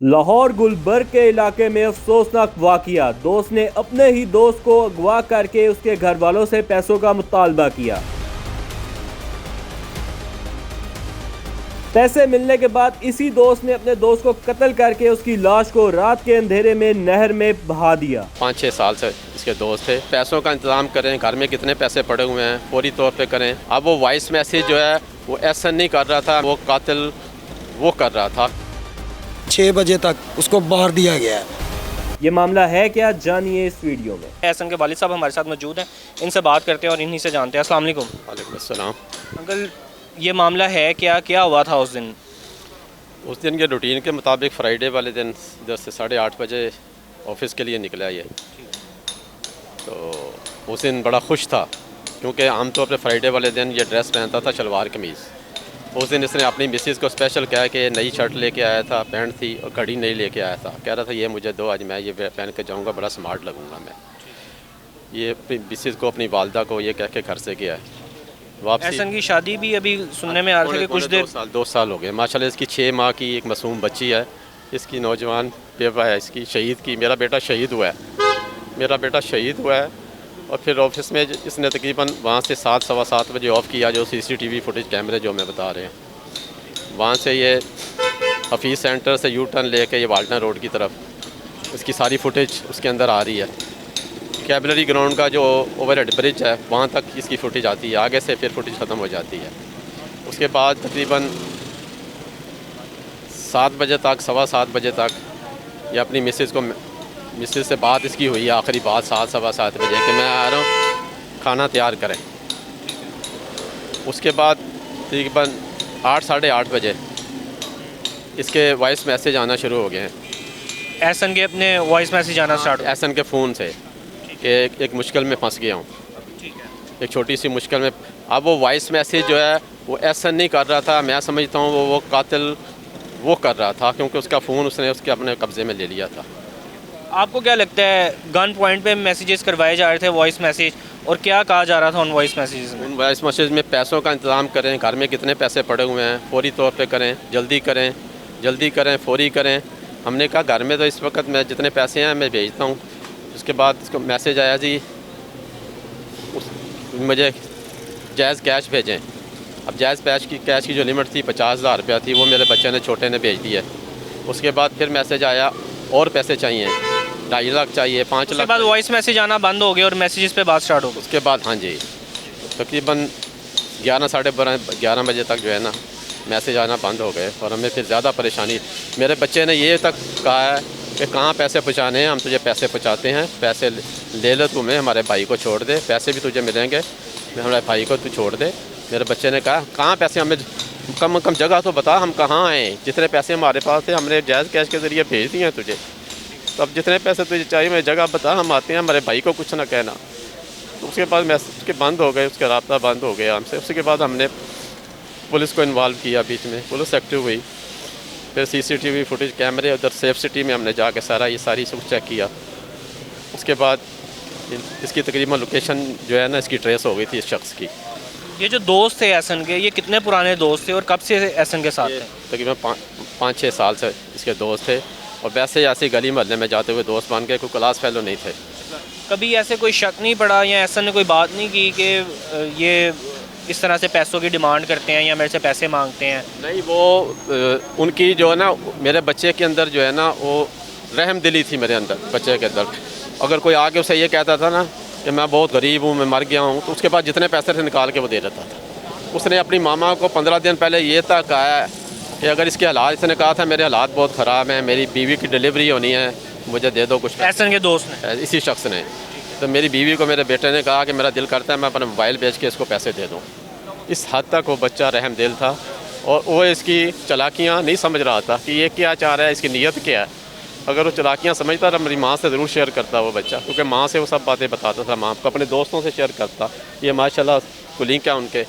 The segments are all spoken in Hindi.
लाहौर गुलबर्ग के इलाके में अफसोसनाक वाकया। दोस्त ने अपने ही दोस्त को अगवा करके उसके घर वालों से पैसों का मुतालबा किया। पैसे मिलने के बाद इसी दोस्त ने अपने दोस्त को कत्ल करके उसकी लाश को रात के अंधेरे में नहर में बहा दिया। 5-6 साल से इसके दोस्त थे। पैसों का इंतजाम करें, घर में कितने पैसे पड़े हुए हैं फौरी तौर पे करें। अब वो वॉइस मैसेज जो है वो ऐसा नहीं कर रहा था, वो कातिल वो कर रहा था। 6 बजे तक उसको बाहर दिया गया है। ये मामला है क्या, जानिए इस वीडियो में। एहसन के वालिद साहब हमारे साथ मौजूद हैं, इनसे बात करते हैं और इन्हीं से जानते हैं। अस्सलाम वालेकुम। वालेकुम अस्सलाम। अंकल, ये मामला है क्या हुआ था उस दिन? उस दिन के रूटीन के मुताबिक फ्राइडे वाले दिन 10 से 8:30 बजे ऑफिस के लिए निकला ये। तो उस दिन बड़ा खुश था क्योंकि आमतौर पर फ्राइडे वाले दिन ये ड्रेस पहनता था, शलवार कमीज़। उस दिन इसने अपनी मिसेज़ को स्पेशल कहा कि नई शर्ट लेके आया था, पैंट थी और घड़ी नहीं लेके आया था। कह रहा था ये मुझे दो, आज मैं ये पहन के जाऊँगा, बड़ा स्मार्ट लगूँगा मैं। ये अपनी मिसेज़ को, अपनी वालदा को ये कह के घर से गया है। वापसी एहसन की शादी भी अभी सुनने में आ रहा था कि कुछ देर 2 साल हो गए माशाल्लाह। इसकी 6 माह की एक मासूम बच्ची है, इसकी नौजवान बेवा है, इसकी शहीद की। मेरा बेटा शहीद हुआ है और फिर ऑफिस में इसने तकरीबन वहाँ से 7 सवा 7 बजे ऑफ़ किया, जो CCTV फुटेज कैमरे जो मैं बता रहे हैं। वहाँ से ये हफीज़ सेंटर से U-टर्न लेके ये वाल्टन रोड की तरफ इसकी सारी फुटेज उसके अंदर आ रही है। कैबलरी ग्राउंड का जो ओवरहेड ब्रिज है वहाँ तक इसकी फुटेज आती है, आगे से फिर फुटेज ख़त्म हो जाती है। उसके बाद तकरीबन 7 बजे तक, सवा 7 बजे तक ये अपनी मिसेज़ से बात इसकी हुई है, आखिरी बात 7 सवा 7 बजे कि मैं आ रहा हूँ, खाना तैयार करें। उसके बाद तकरीबन 8 साढ़े 8 बजे इसके वॉइस मैसेज आना शुरू हो गए हैं। एहसन के अपने वॉइस मैसेज आना स्टार्ट हुआ। एहसन के फ़ोन से कि एक मुश्किल में फंस गया हूँ, एक छोटी सी मुश्किल में। अब वो वॉइस मैसेज जो है वो एहसन नहीं कर रहा था, मैं समझता हूँ वो कातिल वो कर रहा था, क्योंकि उसका फ़ोन उसने उसके अपने कब्ज़े में ले लिया था। आपको क्या लगता है, गन पॉइंट पे मैसेजेस करवाए जा रहे थे, वॉइस मैसेज, और क्या कहा जा रहा था उन वॉइस मैसेजेस में? उन वॉइस मैसेज में पैसों का इंतज़ाम करें, घर में कितने पैसे पड़े हुए हैं फौरी तौर पे करें, जल्दी करें, फौरी करें। हमने कहा घर में तो इस वक्त मैं जितने पैसे हैं मैं भेजता हूँ। उसके बाद इसको मैसेज आया जी मुझे जायज़ कैश भेजें। अब जायज़ कैश की जो लिमिट थी 50,000 रुपया थी, वो मेरे बच्चे ने, छोटे ने भेज दी है। उसके बाद फिर मैसेज आया और पैसे चाहिए, 2.5 लाख चाहिए, 5 लाख। उसके बाद वॉइस मैसेज आना बंद हो गया और मैसेजेस पे बात स्टार्ट हो गई। उसके बाद हाँ जी, तकरीबन 11 साढ़े 11 बजे तक जो है ना मैसेज आना बंद हो गए और हमें फिर ज़्यादा परेशानी। मेरे बच्चे ने ये तक कहा है कि कहाँ पैसे पहुँचाने हैं, हम तुझे पैसे पहुँचाते हैं, पैसे ले लो, तुम्हें हमारे भाई को छोड़ दे, पैसे भी तुझे मिलेंगे, हमारे भाई को तू छोड़ दे। मेरे बच्चे ने कहा कहाँ पैसे, हमें कम जगह तो बता, हम कहाँ आए, जितने पैसे हमारे पास थे हमने जायज़ कैश के ज़रिए भेज दिए हैं तुझे, तो अब जितने पैसे तुझे चाहिए मेरी जगह बता, हम आते हैं, हमारे भाई को कुछ ना कहना। तो उसके बाद मैसेज के बंद हो गए, उसका राब्ता बंद हो गया हमसे। उसके बाद हमने पुलिस को इन्वॉल्व किया, बीच में पुलिस एक्टिव हुई, फिर CCTV फुटेज कैमरे उधर सेफ सिटी में हमने जाके सारी सब चेक किया। उसके बाद इसकी तकरीबन लोकेशन जो है ना इसकी ट्रेस हो गई थी इस शख्स की। ये जो दोस्त थे एहसन के, ये कितने पुराने दोस्त थे और कब से एहसन के साथ थे? तकरीबन 5-6 साल से इसके दोस्त थे और वैसे ऐसे गली मोहल्ले में जाते हुए दोस्त बन गए, कोई क्लास फेलो नहीं थे। कभी ऐसे कोई शक नहीं पड़ा या एहसन ने कोई बात नहीं की कि ये इस तरह से पैसों की डिमांड करते हैं या मेरे से पैसे मांगते हैं? नहीं, वो उनकी जो है ना, मेरे बच्चे के अंदर जो है ना वो रहम दिली थी मेरे अंदर, बच्चे के अंदर। अगर कोई आके उसे ये कहता था ना कि मैं बहुत गरीब हूँ, मैं मर गया हूँ, तो उसके पास जितने पैसे थे निकाल के वो दे देता था। उसने अपनी मामा को 15 दिन पहले ये तक कहा है कि अगर इसके हालात, इसने कहा था मेरे हालात बहुत ख़राब हैं, मेरी बीवी की डिलीवरी होनी है, मुझे दे दो कुछ। एहसन के दोस्त ने, इसी शख्स ने, तो मेरी बीवी को मेरे बेटे ने कहा कि मेरा दिल करता है मैं अपना मोबाइल बेच के इसको पैसे दे दूँ। इस हद तक वो बच्चा रहम दिल था और वो इसकी चालाकियाँ नहीं समझ रहा था कि ये क्या चाह रहा है, इसकी नीयत क्या है। अगर वो चालाकियाँ समझता तो मेरी माँ से ज़रूर शेयर करता वो बच्चा, क्योंकि माँ से वो सब बातें बताता था, माँ को अपने दोस्तों से शेयर करता। ये माशाल्लाह कुलीग क्या उनके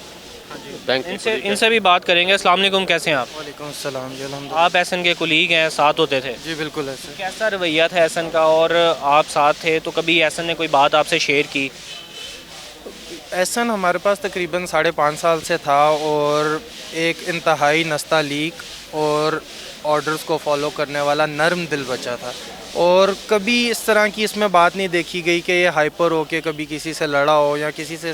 बैंक इनसे भी बात करेंगे। अस्सलाम वालेकुम, कैसे हैं आप? वालेकुम सलाम जी, अल्हम्दुलिल्लाह। आप एहसन के कुलीग हैं, साथ होते थे? जी बिल्कुल ऐसे। कैसा रवैया था एहसन का और आप साथ थे, तो कभी एहसन ने कोई बात आपसे शेयर की? एहसन हमारे पास तकरीबन 5.5 साल से था और एक इंतहाई नस्तालीक और ऑर्डर्स को फॉलो करने वाला नर्म दिल बच्चा था, और कभी इस तरह की इसमें बात नहीं देखी गई कि ये हाइपर हो के कभी किसी से लड़ा हो, या किसी से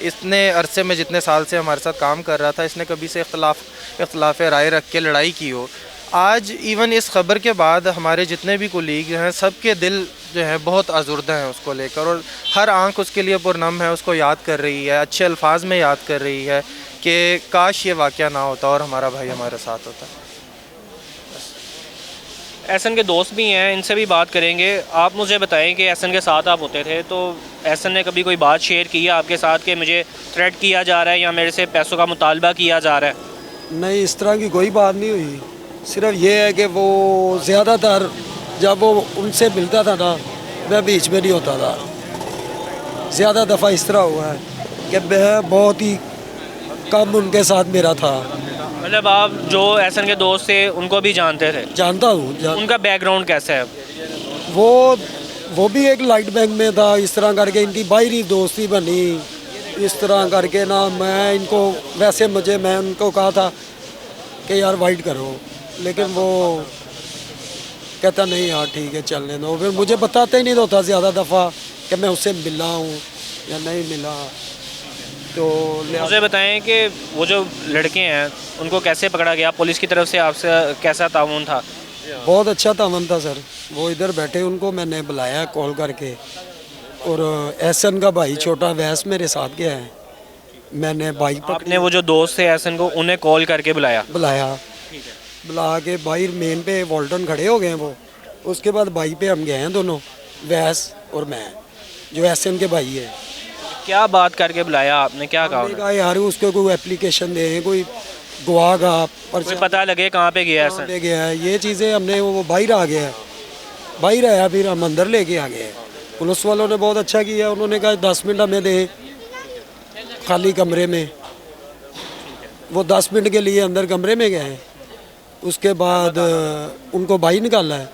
इतने अरसे में जितने साल से हमारे साथ काम कर रहा था इसने कभी से इख्तलाफ राय रख के लड़ाई की हो। आज इवन इस खबर के बाद हमारे जितने भी कोलीग हैं सबके दिल जो है बहुत आज़ुर्दा हैं उसको लेकर, और हर आंख उसके लिए पुरनम है, उसको याद कर रही है, अच्छे अल्फाज में याद कर रही है कि काश ये वाक़या ना होता और हमारा भाई हमारे साथ होता। एहसन के दोस्त भी हैं, इनसे भी बात करेंगे। आप मुझे बताएं कि एहसन के साथ आप होते थे, तो एहसन ने कभी कोई बात शेयर की है आपके साथ कि मुझे थ्रेट किया जा रहा है या मेरे से पैसों का मुतालबा किया जा रहा है? नहीं, इस तरह की कोई बात नहीं हुई। सिर्फ ये है कि वो ज़्यादातर जब वो उनसे मिलता था ना, मैं बीच में नहीं होता था। ज़्यादा दफ़ा इस तरह हुआ है कि मैं बहुत ही कम उनके साथ मेरा था। मतलब आप जो एहसन के दोस्त थे उनको भी जानते थे? जानता हूँ। उनका बैकग्राउंड कैसा है? वो भी एक लाइट बैंक में था। इस तरह करके इनकी बाहरी दोस्ती बनी, इस तरह करके ना मैं इनको वैसे मैं उनको कहा था कि यार वाइट करो, लेकिन वो कहता नहीं यार ठीक है चलने दो। फिर मुझे बताते ही नहीं होता ज़्यादा दफ़ा कि मैं उससे मिला हूँ या नहीं मिला। तो मुझे बताएं कि वो जो लड़के हैं उनको कैसे पकड़ा गया? पुलिस की तरफ से आपसे कैसा ताउन था? बहुत अच्छा ताउन था सर। वो इधर बैठे, उनको मैंने बुलाया कॉल करके, और एहसन का भाई छोटा वैस मेरे साथ गया है। मैंने बाइक आपने वो जो दोस्त थे एहसन को उन्हें कॉल करके बुलाया? बुला के बाहर मेन पे वॉल्टन खड़े हो गए हैं वो। उसके बाद बाइक पे हम गए हैं दोनों, वैस और मैं, जो एहसन के भाई है। क्या बात करके बुलाया आपने? क्या कहा? कहा यार उसको कोई एप्लीकेशन दे, कोई गवाह का कोई पता लगे कहाँ पे गया कहाँ पे गया है, ये चीज़ें हमने। वो बाहर आ गया है, बाहर आया, फिर हम अंदर लेके आ गए। पुलिस वालों ने बहुत अच्छा किया, उन्होंने कहा 10 मिनट हमें दे खाली कमरे में। वो 10 मिनट के लिए अंदर कमरे में गए। उसके बाद उनको बाहर निकाला है,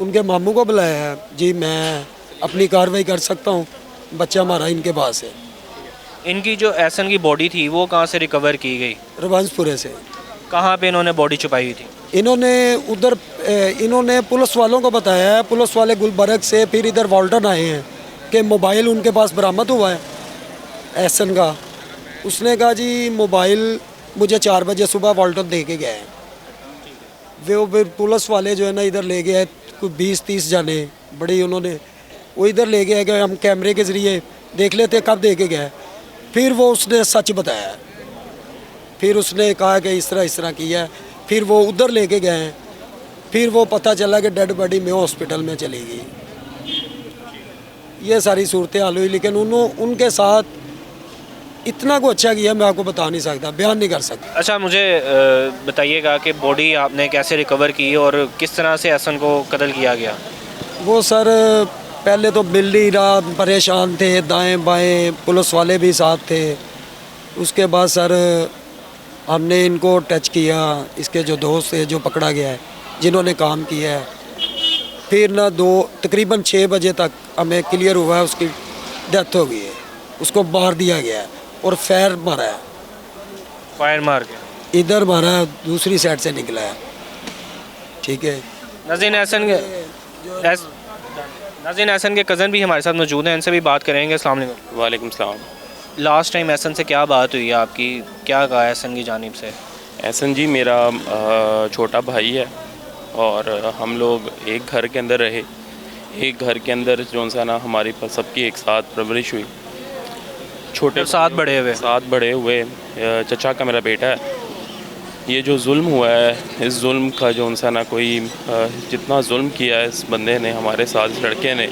उनके मामू को बुलाया है। जी मैं अपनी कार्रवाई कर सकता हूँ, बच्चा हमारा इनके पास है। इनकी जो एहसन की बॉडी थी वो कहाँ से रिकवर की गई? रवांसपुरे से। कहाँ पे इन्होंने बॉडी छुपाई हुई थी? इन्होंने पुलिस वालों को बताया है। पुलिस वाले गुलबर्ग से फिर इधर वॉल्टन आए हैं कि मोबाइल उनके पास बरामद हुआ है एहसन का। उसने कहा जी मोबाइल मुझे 4 बजे सुबह वॉल्टन दे के गए हैं। वो फिर पुलिस वाले जो है ना इधर ले गए, कोई 20-30 जाने बड़ी, उन्होंने वो इधर ले गए कि हम कैमरे के ज़रिए देख लेते कब दे के गए। फिर वो उसने सच बताया, फिर उसने कहा कि इस तरह किया। फिर वो उधर लेके गए, फिर वो पता चला कि डेड बॉडी में हॉस्पिटल में चली गई। ये सारी सूरत हाल हुई, लेकिन उनके साथ इतना को अच्छा किया मैं आपको बता नहीं सकता, बयान नहीं कर सकता। अच्छा मुझे बताइएगा कि बॉडी आपने कैसे रिकवर की और किस तरह से एहसन को कत्ल किया गया? वो सर पहले तो मिल नहीं रहा, परेशान थे, दाएं बाएं पुलिस वाले भी साथ थे। उसके बाद सर हमने इनको टच किया, इसके जो दोस्त थे जो पकड़ा गया है, जिन्होंने काम किया है। फिर ना तकरीबन 6 बजे तक हमें क्लियर हुआ है उसकी डेथ हो गई है, उसको मार दिया गया है और फायर मारा है। फायर मार के इधर मारा है, दूसरी साइड से निकला है। ठीक है। नाज़रीन एहसन के कज़न भी हमारे साथ मौजूद हैं, इनसे भी बात करेंगे। अस्सलाम वालेकुम। वालेकुम सलाम। लास्ट टाइम एहसन से क्या बात हुई है आपकी? क्या कहा एहसन की जानिब से? एहसन जी मेरा छोटा भाई है और हम लोग एक घर के अंदर रहे। एक घर के अंदर जो सा ना हमारी सबकी एक साथ परवरिश हुई। छोटे साथ बड़े हुए चचा का मेरा बेटा है। ये जो जुल्म हुआ है, इस जुल्म का जो सा ना कोई जितना जुल्म किया है इस बंदे ने हमारे साथ, इस लड़के ने,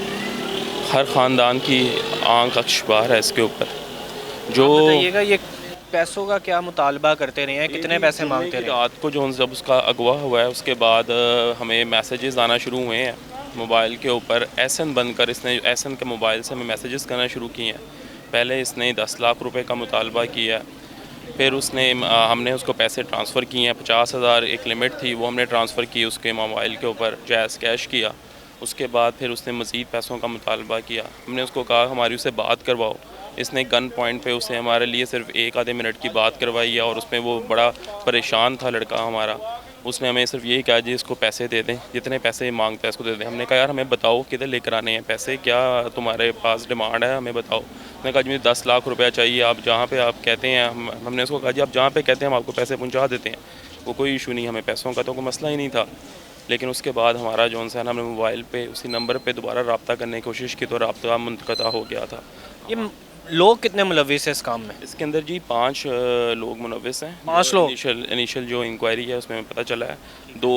हर ख़ानदान की आंख अक्षबार है इसके ऊपर। जो बताइएगा ये पैसों का क्या मुतालबा करते रहे हैं, कितने पैसे मांगते रहे? रात को जो जब उसका अगवा हुआ है उसके बाद हमें मैसेजेस आना शुरू हुए हैं मोबाइल के ऊपर। एहसन बनकर इसने एहसन के मोबाइल से हमें मैसेजेस करना शुरू किए हैं। पहले इसने 10 लाख रुपए का मुतालबा किया, फिर हमने उसको पैसे ट्रांसफ़र किए हैं। 50,000 एक लिमिट थी, वो हमने ट्रांसफ़र की उसके मोबाइल के ऊपर, जैज़ कैश किया। उसके बाद फिर उसने मज़ीद पैसों का मुतालबा किया। हमने उसको कहा हमारी उससे बात करवाओ। इसने गन पॉइंट पे उसे हमारे लिए सिर्फ 1 आधे मिनट की बात करवाई है और उसमें वो बड़ा परेशान था लड़का हमारा। उसने हमें सिर्फ यही कहा जी इसको पैसे दे दें, जितने पैसे मांगता है इसको दे दें। हमने कहा यार हमें बताओ किधर लेकर आने हैं पैसे, क्या तुम्हारे पास डिमांड है, हमें बताओ। उसने कहा जी मुझे 10 लाख रुपया चाहिए, आप जहाँ पे आप कहते हैं। हमने उसको कहा जी आप जहाँ पे कहते हैं हम आपको पैसे पहुँचा देते हैं, वो कोई इशू नहीं, हमें पैसों का तो कोई मसला ही नहीं था। लेकिन उसके बाद हमारा जो है ना, हमने मोबाइल पे उसी नंबर पे दोबारा रब्ता करने की कोशिश की तो रब्ता मुनक़ता हो गया था। ये लोग कितने मुलविस है इस काम में? इसके अंदर जी 5 लोग मुलविस हैं। 5 लोग? इनिशियल जो इंक्वायरी है उसमें पता चला है 2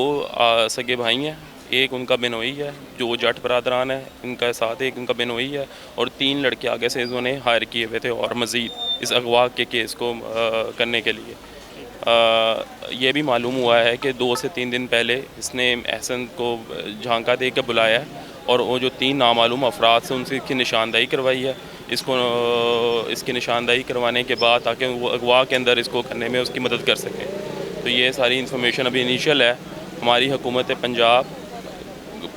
सगे भाई हैं, एक उनका बिनोई है जो जट बरादरान है, इनका साथ एक उनका बिनोई है, और 3 लड़के आगे से इन्होंने हायर किए हुए थे और मज़ीद इस अगवा के केस को करने के लिए। ये भी मालूम हुआ है कि 2 से 3 दिन पहले इसने एहसन को झांका दे कर बुलाया है और वो जो 3 नामालूम अफराद से उनसे इसकी निशानदाही करवाई है। इसकी निशानदाही करवाने के बाद ताकि वो अगवा के अंदर इसको करने में उसकी मदद कर सकें। तो ये सारी इन्फॉर्मेशन अभी इनिशियल है। हमारी हुकूमत पंजाब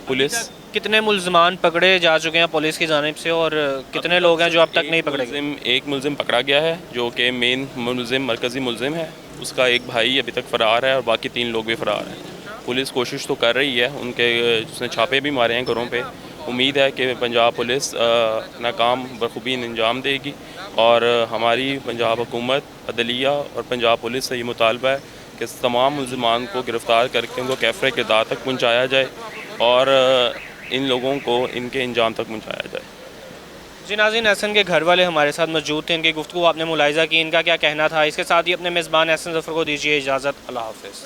पुलिस कितने मुल्ज़मान पकड़े जा चुके हैं पुलिस की जानिब से और कितने लोग हैं जो अब तक नहीं पकड़े गए? एक मुलजिम पकड़ा गया है जो कि मेन मुलजिम मरकज़ी मुलजिम है, उसका एक भाई अभी तक फ़रार है और बाकी 3 लोग भी फ़रार हैं। पुलिस कोशिश तो कर रही है, उनके उसने छापे भी मारे हैं घरों पे। उम्मीद है कि पंजाब पुलिस अपना काम बखूबी अंजाम देगी और हमारी पंजाब हुकूमत, अदलिया और पंजाब पुलिस से ये मुतालबा है कि तमाम मुल्ज़िमान को गिरफ़्तार करके उनको कैफ़रे किरदार तक पहुँचाया जाए और इन लोगों को इनके अंजाम तक पहुँचाया जाए। जी नाज़रीन, एहसन के घर वाले हमारे साथ मौजूद थे, इनकी गुफ्तगू आपने मुलाहिज़ा की, इनका क्या कहना था। इसके साथ ही अपने मेज़बान एहसन ज़फ़र को दीजिए इजाज़त। अल्लाह हाफ़िज़।